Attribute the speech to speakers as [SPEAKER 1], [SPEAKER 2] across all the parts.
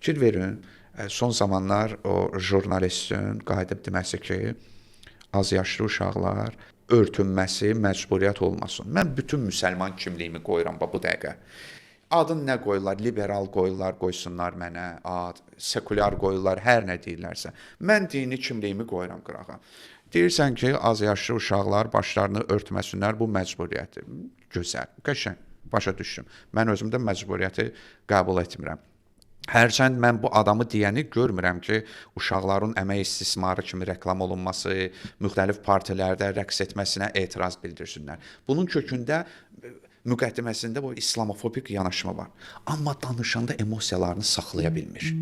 [SPEAKER 1] Fikir verin, son zamanlar o jurnalistin qayıdıb deməsi ki, azyaşlı uşaqlar örtünməsi məcburiyyət olmasın. Mən bütün müsəlman kimliyimi qoyuram bu dəqiqə. Adın nə qoyurlar? Liberal qoyurlar, qoysunlar mənə ad, sekulyar qoyurlar, hər nə deyirlərsə. Mən dini kimliyimi qoyuram qırağa. Deyirsən ki, azyaşlı uşaqlar başlarını örtməsinlər, bu məcburiyyətdir. Gözəl, qəşəng, başa düşdüm. Mən özüm də məcburiyyəti qəbul etmirəm. Hərçənd mən bu adamı deyəni görmürəm ki, uşaqların əmək istismarı kimi reklam olunması, müxtəlif partilərdə rəqs etməsinə etiraz bildirsinlər. Bunun kökündə müqəddiməsində bu islamofobik yanaşma var. Amma danışanda emosiyalarını saxlaya bilmir.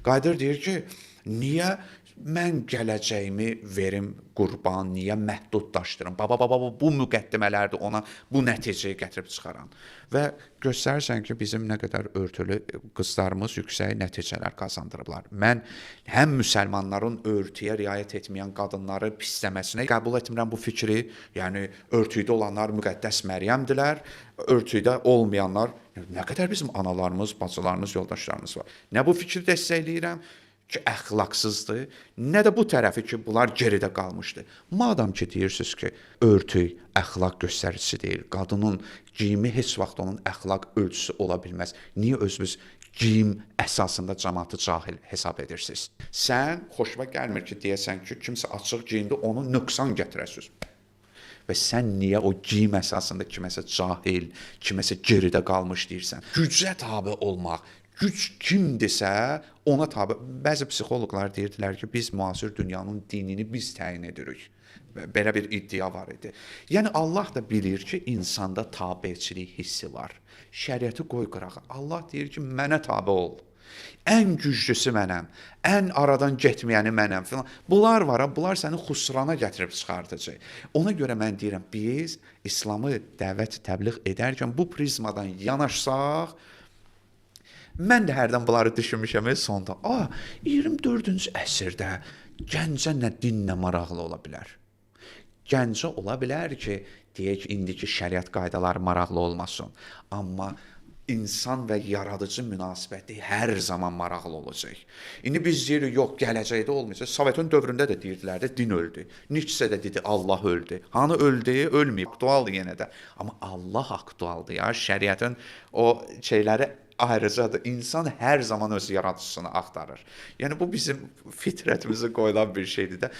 [SPEAKER 1] Qayıdır deyir ki, niyə mən gələcəyimi verim qurban, niyə məhdudlaşdırım? Baba, bu müqəddimələrdir ona bu nəticəyi gətirib çıxaran. Və göstərirsən ki, bizim nə qədər örtülü qızlarımız yüksək nəticələr qazandırıblar. Mən həm müsəlmanların örtüyə riayət etməyən qadınları pisləməsinə qəbul etmirəm bu fikri. Yəni, örtüydə olanlar müqəddəs Məryəmdilər, örtüydə olmayanlar, nə qədər bizim analarımız, bacılarımız, yoldaşlarımız var. Nə bu fikri dəstəkləyirəm ki, əxlaqsızdır, nə də bu tərəfi ki, bunlar geridə qalmışdır. Madam ki, deyirsiniz ki, örtük əxlaq göstəricisi deyil, qadının geyimi heç vaxt onun əxlaq ölçüsü ola bilməz. Niyə özünüz geyim əsasında cəmaatı cahil hesab edirsiniz? Sən xoşuma gəlmir ki, deyəsən ki, kimsə açıq geyimdə onu nöqsan gətirəsiniz. Və sən niyə o geyim əsasında kiməsə cahil, kiməsə geridə qalmış deyirsən? Gücə tabe olmaq, güc kimdirsə ona tabe. Bəzi psixoloqlar deyirdilər ki, biz müasir dünyanın dinini biz təyin edirik. Belə bir iddia var idi. Yəni Allah da bilir ki, insanda tabeçilik hissi var. Şəriəti qoy qırağa. Allah deyir ki, mənə tabe ol. Ən güclüsü mənəm, ən aradan getməyəni mənəm filan. Bunlar var, bunlar səni xusrana gətirib çıxardacaq. Ona görə mən deyirəm, biz İslamı dəvət, təbliğ edərkən bu prizmadan yanaşsaq, mən də hərdən bunları düşünmüşəm sonda. 24-cü əsrdə gəncə nə dinlə maraqlı ola bilər? Gəncə ola bilər ki, deyək indiki şəriət qaydaları maraqlı olmasın. Amma insan və yaradıcı münasibəti hər zaman maraqlı olacaq. İndi biz deyirik, yox, gələcəkdə olmayacaq. Sovetun dövründə də deyirdilər də, din öldü. Nietzsche də dedi, Allah öldü. Hanı öldü, ölməyib, aktualdır yenə də. Amma Allah aktualdır ya, şəriətin o şeyləri ayrıcadır. İnsan hər zaman öz yaradıcısını axtarır. Yəni bu bizim fitrətimizə qoyulan bir şeydir də.